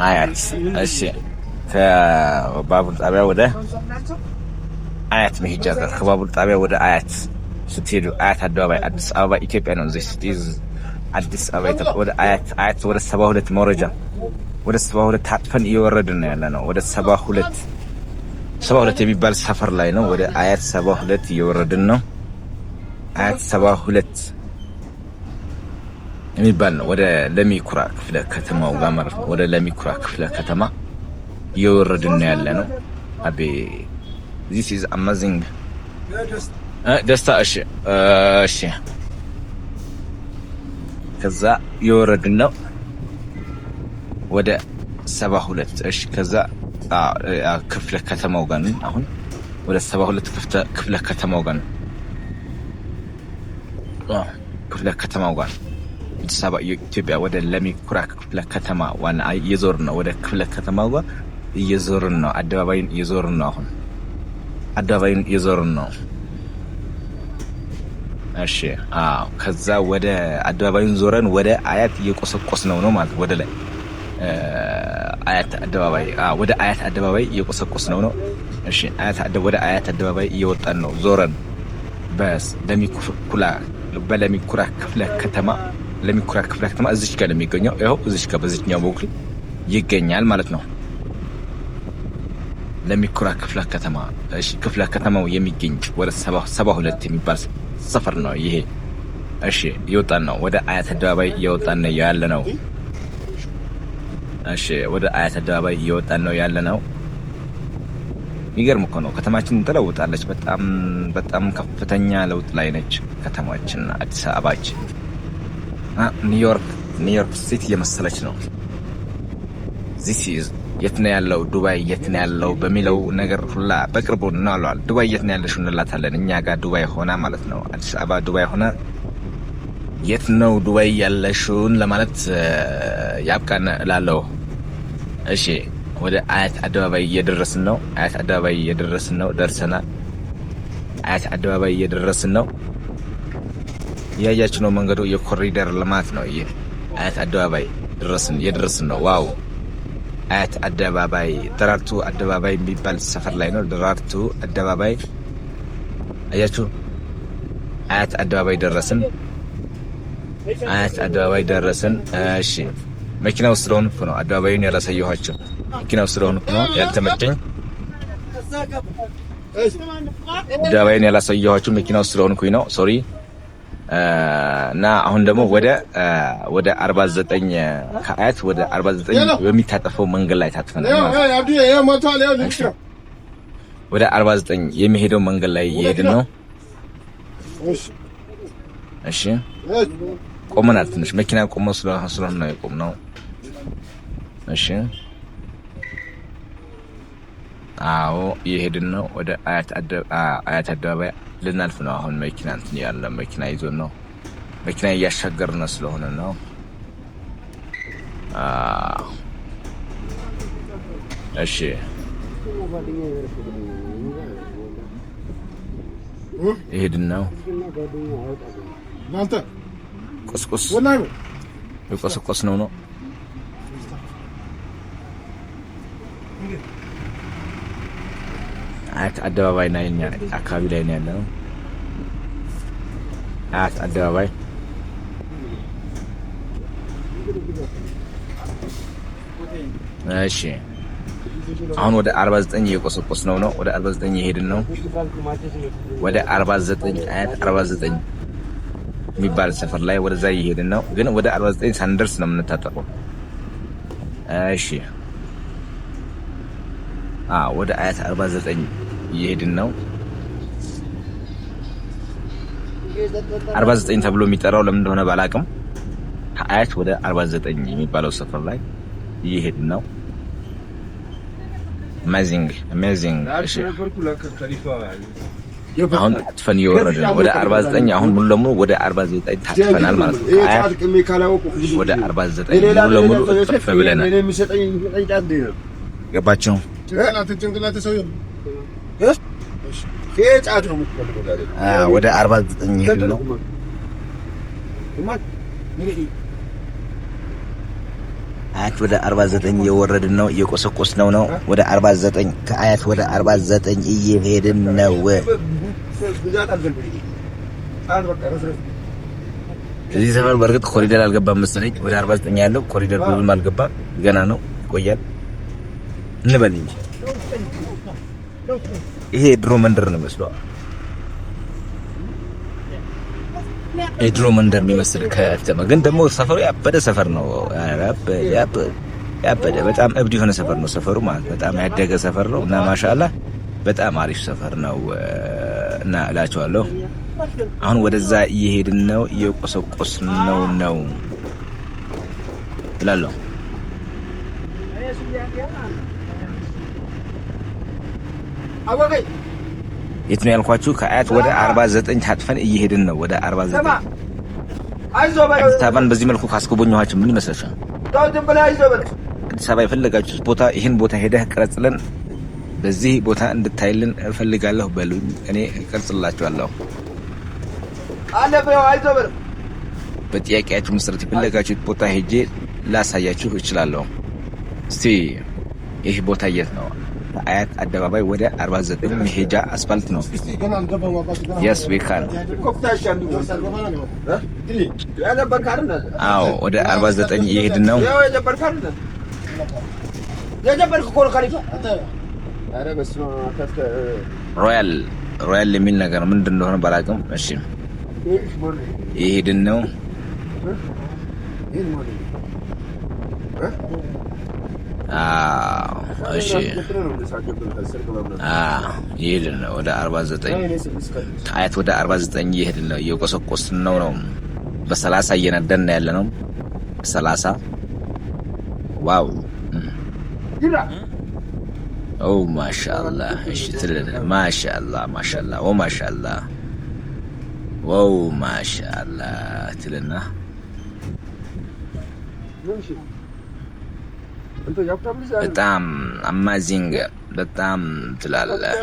አያት። እሺ ከባቡር ጣቢያ ወደ አያት መሄጃ ጋር ከባቡር ጣቢያ ወደ አያት ስትሄዱ አያት አደባባይ አዲስ አበባ ኢትዮጵያ ነው። እዚህ ስትይዝ አዲስ አበባ ወደ አያት ወደ 72 መውረጃ ወደ 72 ታጥፈን እየወረድን ነው ያለ ነው። ወደ 72 የሚባል ሰፈር ላይ ነው። ወደ አያት 72 እየወረድን ነው። አያት 72 የሚባል ነው። ወደ ለሚኩራ ክፍለ ከተማው ጋር ማለት ነው። ወደ ለሚኩራ ክፍለ ከተማ እየወረድን ነው ያለ ነው። አቤ this is amazing ደስታ። እሺ ከዛ እየወረድን ነው ወደ 72 እሺ ከዛ ክፍለ ከተማው ጋር ነው። አሁን ወደ 72 ክፍለ ከተማው ጋር ነው። ክፍለ ከተማው ጋር አዲስ አበባ ኢትዮጵያ ወደ ለሚኩራ ክፍለ ከተማ ዋና እየዞርን ነው። ወደ ክፍለ ከተማው ጋር እየዞርን ነው። አደባባይን እየዞርን ነው። አሁን አደባባይን እየዞርን ነው። እሺ ከዛ ወደ አደባባዩን ዞረን ወደ አያት እየቆሰቆስ ነው ማለት ወደ ላይ አያት አደባባይ ወደ አያት አደባባይ እየቆሰቆስ ነው። እሺ ወደ አያት አደባባይ እየወጣን ነው ዞረን በለሚኩራ ክፍለ ከተማ እዚች ጋር ነው የሚገኘው። ይኸው እዚች ጋር በዚህኛው በኩል ይገኛል ማለት ነው። ለሚኩራ ክፍለ ከተማ እሺ ክፍለ ከተማው የሚገኝ ወደ 72 የሚባል ሰፈር ነው ይሄ። እሺ እየወጣን ነው ወደ አያት አደባባይ እየወጣን ነው ያለ ነው። እሺ ወደ አያት አደባባይ እየወጣን ነው ያለ ነው። የሚገርም እኮ ነው። ከተማችን ተለውጣለች። በጣም ከፍተኛ ለውጥ ላይ ነች ከተማችን አዲስ አበባችን። ኒውዮርክ ሲቲ የመሰለች ነው። this is የት ነው ያለው ዱባይ የት ነው ያለው በሚለው ነገር ሁላ በቅርቡ እናሏል። ዱባይ የት ነው ያለሽው እንላታለን እኛ ጋር ዱባይ ሆና ማለት ነው። አዲስ አበባ ዱባይ ሆና የት ነው ዱባይ ያለሽውን ለማለት ያብቃን እላለሁ። እሺ ወደ አያት አደባባይ እየደረስን ነው። አያት አደባባይ እየደረስን ነው። ደርሰናል። አያት አደባባይ እየደረስን ነው። ያያችሁ ነው መንገዱ የኮሪደር ልማት ነው። ይሄ አያት አደባባይ እየደረስን ነው። ዋው አያት አደባባይ ደራርቱ አደባባይ የሚባል ሰፈር ላይ ነው። ደራርቱ አደባባይ አያችሁ። አያት አደባባይ ደረስን። አያት አደባባይ ደረስን። እሺ መኪናው ስለሆንኩ ነው አደባባዩን ያላሳየኋቸው። መኪናው ስለሆንኩ ነው ያልተመቸኝ። አደባባዩን ያላሳየኋቸው መኪናው ስለሆንኩኝ ነው። ሶሪ። እና አሁን ደግሞ ወደ 49 ከአያት ወደ 49 በሚታጠፈው መንገድ ላይ ታጥፈናል ማለት ነው። ወደ 49 የሚሄደው መንገድ ላይ እየሄድን ነው። እሺ ቆመናል። ትንሽ መኪና ቆሞ ስለሆነ ነው የቆምነው። እሺ አዎ እየሄድን ነው ወደ አያት አደባባይ ልናልፍ ነው። አሁን መኪና እንትን ያለ መኪና ይዞን ነው። መኪና እያሻገርን ስለሆነ ነው። እሺ እየሄድን ነው። ቁስቁስ ነው። አያት አደባባይ ላይ እኛ አካባቢ ላይ ነው ያለው። አያት አደባባይ እሺ አሁን ወደ 49 እየቆሰቆስ ነው። ወደ 49 እየሄድን ነው። ወደ 49 አያት 49 የሚባል ሰፈር ላይ ወደዛ እየሄድን ነው። ግን ወደ 49 ሳንደርስ ነው የምንታጠቀው። እሺ ወደ አያት 49 እየሄድን ነው። 49 ተብሎ የሚጠራው ለምን እንደሆነ ባላቅም ከአያት ወደ 49 የሚባለው ሰፈር ላይ እየሄድን ነው። አሜዚንግ። እሺ አሁን ታጥፈን እየወረድን ነው ወደ 49። አሁን ሙሉ ለሙሉ ወደ 49 ታጥፈናል ማለት ነው። አያት ወደ 49 ሙሉ ለሙሉ ታጥፈ ብለናል። ገባችሁ? ወደ 49 እየሄድን ነው። አያት ወደ 49 እየወረድን ነው፣ እየቆሰቆስነው ነው። ወደ 49 ከአያት ወደ 49 እየሄድን ነው። እዚህ ሰፈር በርግጥ ኮሪደር አልገባም መሰለኝ። ወደ 49 ያለው ኮሪደር ብዙም አልገባም፣ ገና ነው፣ ይቆያል እንበል እንጂ ይሄ ድሮ መንደር ነው መስሏ። የድሮ መንደር የሚመስል ከተማ ግን ደግሞ ሰፈሩ ያበደ ሰፈር ነው። ያበደ በጣም እብድ የሆነ ሰፈር ነው ሰፈሩ ማለት በጣም ያደገ ሰፈር ነው እና ማሻአላህ በጣም አሪፍ ሰፈር ነው እና እላቸዋለሁ። አሁን ወደዛ እየሄድን ነው፣ እየቆሰቆስነው ነው እላለሁ። የት ነው ያልኳችሁ? ከአያት ወደ 49 ታጥፈን እየሄድን ነው። ወደ 49 አዲስ አበባን በዚህ መልኩ ካስጎበኘኋችሁ ምን ይመስላችኋል? አዲስ አበባ የፈለጋችሁት ቦታ ይህን ቦታ ሄደህ ቅረጽልን፣ በዚህ ቦታ እንድታይልን እፈልጋለሁ በሉኝ፣ እኔ እቀርጽላችኋለሁ። በጥያቄያችሁ መሰረት የፈለጋችሁት ቦታ ሄጄ ላሳያችሁ እችላለሁ። እስቲ ይህ ቦታ የት ነው? አያት አደባባይ ወደ 49 መሄጃ አስፋልት ነው። yes we can አዎ ወደ 49 እየሄድን ነው። ሮያል የሚል ነገር ምንድን እንደሆነ ባላውቅም እሺ እየሄድን ነው። እሺ ይሄድን ነው ወደ 49 ከአያት ወደ 49 እየሄድን ነው፣ እየቆሰቆስን ነው። በ30 እየነደን ያለ ነው። 30 ዋው ኦ ማሻአላህ። እሺ ትልል ማሻአላህ ማሻአላህ ኦ ማሻአላህ ዋው ማሻአላህ ትልና በጣም አማዚንግ በጣም ትላለህ።